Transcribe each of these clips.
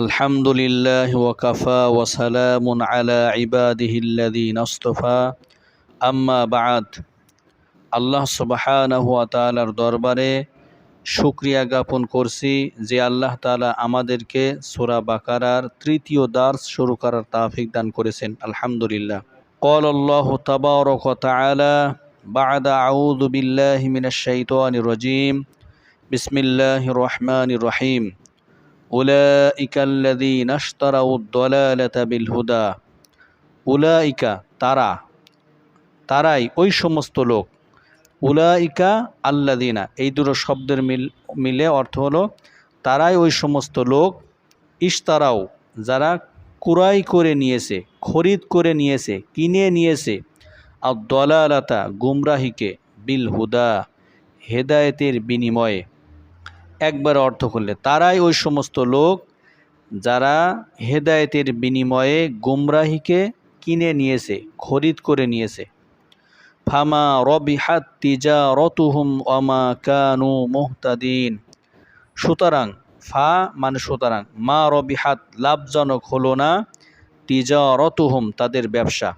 আলহামদুলিল্লাহ ওয়াকাফা ওয়াসালামুন আলা ইবাদিহিল্লাযীনা ইসতাফা আম্মা বা'দ। আল্লাহ সুবহানাহু ওয়া তাআলার দরবারে শুকরিয়া জ্ঞাপন করছি যে আল্লাহ তাআলা আমাদেরকে সূরা বাকারার তৃতীয় দার্স শুরু করার তৌফিক দান করেছেন। আলহামদুলিল্লাহ। ক্বালা আল্লাহু তাবারাকা ওয়া তাআলা বা'দা আউযু বিল্লাহি মিনাশ শাইতানির রাজীম। বিসমিল্লাহির রহমানির রহিম। উলাইকা আল্লাযীনা ইশতারাউদ দালালাতা বিল হুদা। উলাইকা তারাই ওই সমস্ত লোক। উলাইকা আল্লাযীনা এই দুটো শব্দের মিলে অর্থ হলো তারাই ওই সমস্ত লোক, ইশতারাও যারা ক্রয় করে নিয়েছে, খরিদ করে নিয়েছে, কিনে নিয়েছে, আদ দালালাতা গুমরাহিকে, বিল হুদা হেদায়েতের বিনিময়ে। একবার অর্থ করলে তারাই ওই সমস্ত লোক যারা হেদায়েতের বিনিময়ে গুমরাহিকে কিনে নিয়েছে, খরিদ করে নিয়েছে। ফামা রবিহাত তিজারতুহুম ওয়ামা কানু মুহতাদিন। সুতরাং সুতরাং মা রবিহাত লাভজনক হলো না, তিজারতুহুম তাদের ব্যবসা,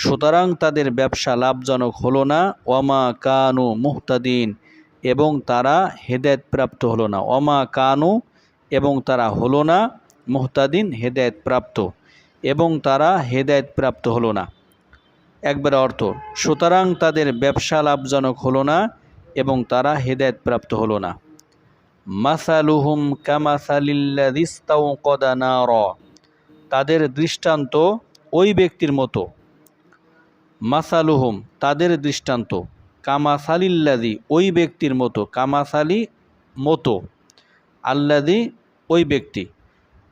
সুতরাং তাদের ব্যবসা লাভজনক হলো না, ওয়ামা কানু মুহতাদিন এবং তারা হেদায়েতপ্রাপ্ত হলো না, ওমা কানু এবং তারা হলো না, মুহতাদিন হেদায়েতপ্রাপ্ত এবং তারা হেদায়েতপ্রাপ্ত হলো না। একবার অর্থ, সুতরাং তাদের ব্যবসা লাভজনক হলো না এবং তারা হেদায়েতপ্রাপ্ত হলো না। মাসালুহুম কামাসালিল্লাযী ইসতাওকাদা নারা। তাদের দৃষ্টান্ত ওই ব্যক্তির মতো। মাসালুহুম তাদের দৃষ্টান্ত, কামাসালিল্লাযী ওই ব্যক্তির মতো, কামাসালি মতো, আল্লাযী ওই ব্যক্তি।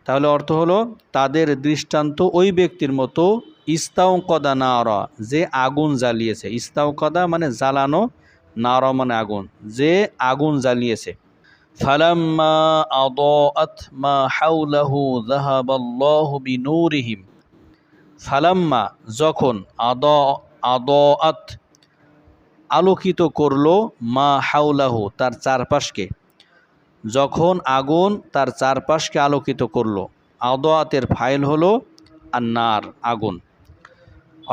তাহলে অর্থ হলো তাদের দৃষ্টান্ত ওই ব্যক্তির মতো, ইস্তাওকাদা নারা যে আগুন জ্বালিয়েছে। ইস্তাওকাদা মানে জ্বালানো, নারা মানে আগুন, যে আগুন জ্বালিয়েছে। ফালাম্মা আদাআত মা হাওলাহু যাহাবাল্লাহু বিনূরিহিম। ফালাম্মা যখন, আদাআত আলোকিত করলো, মা হাওলাহু তার চারপাশকে, যখন আগুন তার চারপাশকে আলোকিত করলো। আদাআতের ফাইল হলো আন্নার আগুন,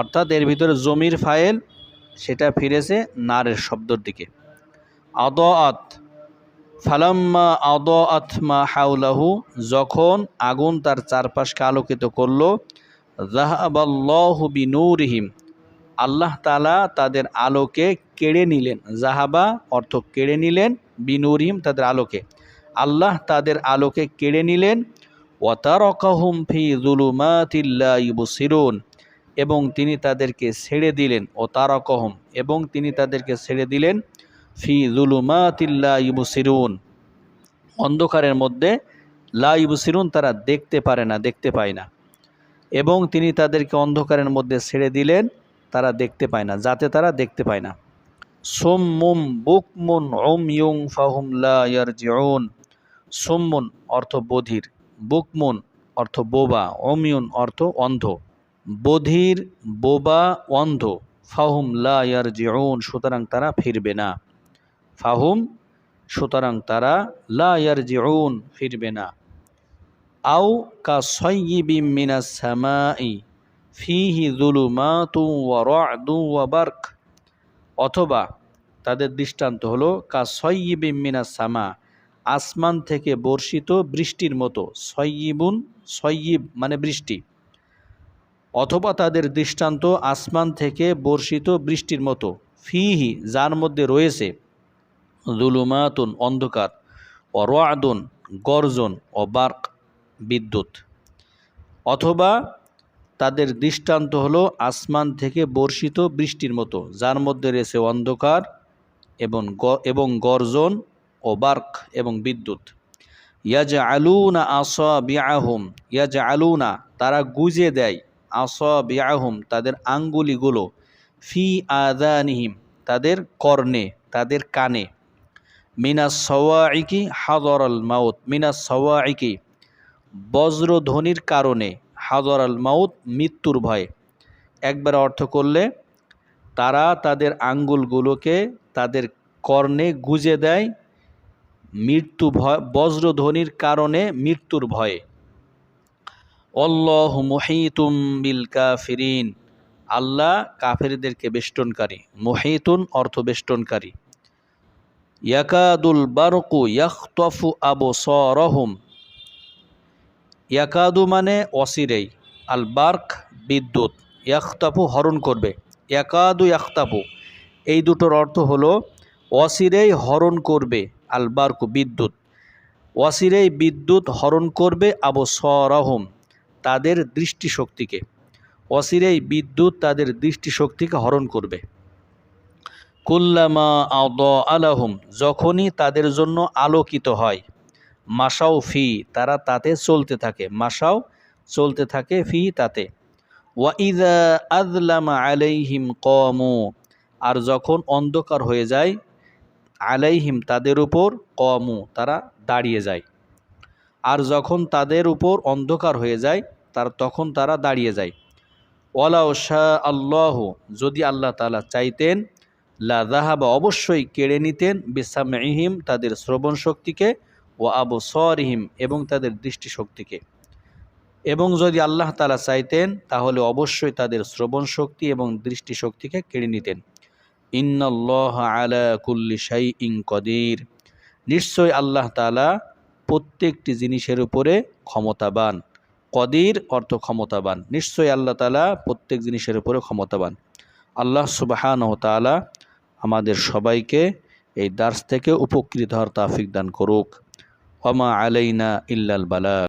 অর্থাৎ এর ভিতরে জমির ফাইল, সেটা ফিরেছে নারের শব্দের দিকে। আদাআত ফালাম্মা আদাআত মা হাওলাহু যখন আগুন তার চারপাশকে আলোকিত করলো, যাহাবাল্লাহু বিনূরিহিম আল্লাহ তাআলা তাদের আলোকে কেড়ে নিলেন। যাহাবা অর্থ কেড়ে নিলেন, বিনূরিহিম তাদের আলোকে, আল্লাহ তাদের আলোকে কেড়ে নিলেন। ওয়া তারাকাহুম ফি যুলুমাতিল লা ইউবসিরুন এবং তিনি তাদেরকে ছেড়ে দিলেন। ও তারাকাহুম এবং তিনি তাদেরকে ছেড়ে দিলেন, ফি যুলুমাতিল লা ইউবসিরুন অন্ধকারের মধ্যে, লা ইউবসিরুন তারা দেখতে পারে না, দেখতে পায় না, এবং তিনি তাদেরকে অন্ধকারের মধ্যে ছেড়ে দিলেন, তারা দেখতে পায় না, যাতে তারা দেখতে পায় না। সুম্মুম বুকমুন উময়ুন ফাহুম লা ইয়ারজিউন। সুম্মুন অর্থ বধির, বুকমুন অর্থ বোবা, উময়ুন অর্থ অন্ধ। বধির, বোবা, অন্ধ। ফাহুম লা ইয়ারজিউন সুতরাং তারা ফিরবে না। ফাহুম সুতরাং তারা, লা ইয়ারজিউন ফিরবে না। আও কাসাইয়্যিবিম মিনাস সামাই ফিহি যুলুমাতুন ওয়া রা'দুন ওয়া বারক। অথবা তাদের দৃষ্টান্ত হলো কাসাইয়্যিবিম মিনাস সামা আসমান থেকে বর্ষিত বৃষ্টির মতো। সয়্যিবুন, সয়্যিব মানে বৃষ্টি। অথবা তাদের দৃষ্টান্ত আসমান থেকে বর্ষিত বৃষ্টির মতো, ফিহি যার মধ্যে রয়েছে, যুলুমাতুন অন্ধকার, ও রা'দুন গর্জন, ও বারক বিদ্যুৎ। অথবা তাদের দৃষ্টান্ত হলো আসমান থেকে বর্ষিত বৃষ্টির মতো, যার মধ্যে রয়েছে অন্ধকার এবং গর্জন, ও বারক এবং বিদ্যুৎ। ইয়াজআলুনা আসাবিআহুম, ইয়াজআলুনা তারা গুজে দেয়, আসাবিআহুম তাদের আঙ্গুলিগুলো, ফি আযানিহিম তাদের কর্ণে, তাদের কানে, মিনাস সাওয়াইকি হাযরাল মাউত, মিনাস সাওয়াইকি বজ্রধ্বনির কারণে, হাযরাল মাউত মৃত্যুর ভয়ে। একবার অর্থ করলে তারা তাদের আঙ্গুলগুলোকে তাদের কর্ণে গুজে দেয় মৃত্যু ভয়, বজ্রধ্বনির কারণে মৃত্যুর ভয়ে। আল্লাহু মুহীতুম বিল কাফিরিন, আল্লাহ কাফেরদেরকে বেষ্টনকারী। মুহীতুন অর্থ বেষ্টনকারী। ইয়াকাদুল বারকু ইয়াখতাফু আবসারহুম, ইয়াকাদু মানে অচিরেই, আল বার্ক বিদ্যুৎ, ইয়াখতাফু হরণ করবে, ইয়াকাদু ইয়াখতাফু এই দুটোর অর্থ হলো অচিরেই হরণ করবে, আল বার্কু বিদ্যুৎ, অচিরেই বিদ্যুৎ হরণ করবে আবসারহুম তাদের দৃষ্টিশক্তিকে, অচিরেই বিদ্যুৎ তাদের দৃষ্টিশক্তিকে হরণ করবে। কুল্লামা আদা আলাহুম যখনই তাদের জন্য আলোকিত হয়, মাসাও ফি তারা তাতে চলতে থাকে, মাসাও চলতে থাকে, ফি তাতে। ওয়াইদা আযলামা আলাইহিম কমু আর যখন অন্ধকার হয়ে যায়, আলাইহিম তাদের উপর, কমু তারা দাঁড়িয়ে যায়, আর যখন তাদের উপর অন্ধকার হয়ে যায় তখন তারা দাঁড়িয়ে যায়। ওয়ালাউ শা আল্লাহু যদি আল্লাহ তাআলা চাইতেন, লা যাহাবা অবশ্যই কেড়ে নিতেন, বিসামইহিম তাদের শ্রবণ শক্তিকে, ওয়া আবসারিহিম এবং তাদের দৃষ্টিশক্তিকে। এবং যদি আল্লাহ তাআলা চাইতেন তাহলে অবশ্যই তাদের শ্রবণ শক্তি এবং দৃষ্টিশক্তিকে কেড়ে নিতেন। ইন্নাল্লাহা আলা কুল্লি শাইইন কদির, নিশ্চয় আল্লাহ তাআলা প্রত্যেকটি জিনিসের উপরে ক্ষমতাবান। কদির অর্থ ক্ষমতাবান, নিশ্চয়ই আল্লাহ তাআলা প্রত্যেক জিনিসের উপরে ক্ষমতাবান। আল্লাহ সুবহানাহু ওয়া তাআলা আমাদের সবাইকে এই দার্স থেকে উপকৃত হওয়ার তৌফিক দান করুক। ওয়া মা আলাইনা ইল্লাল বালাগ।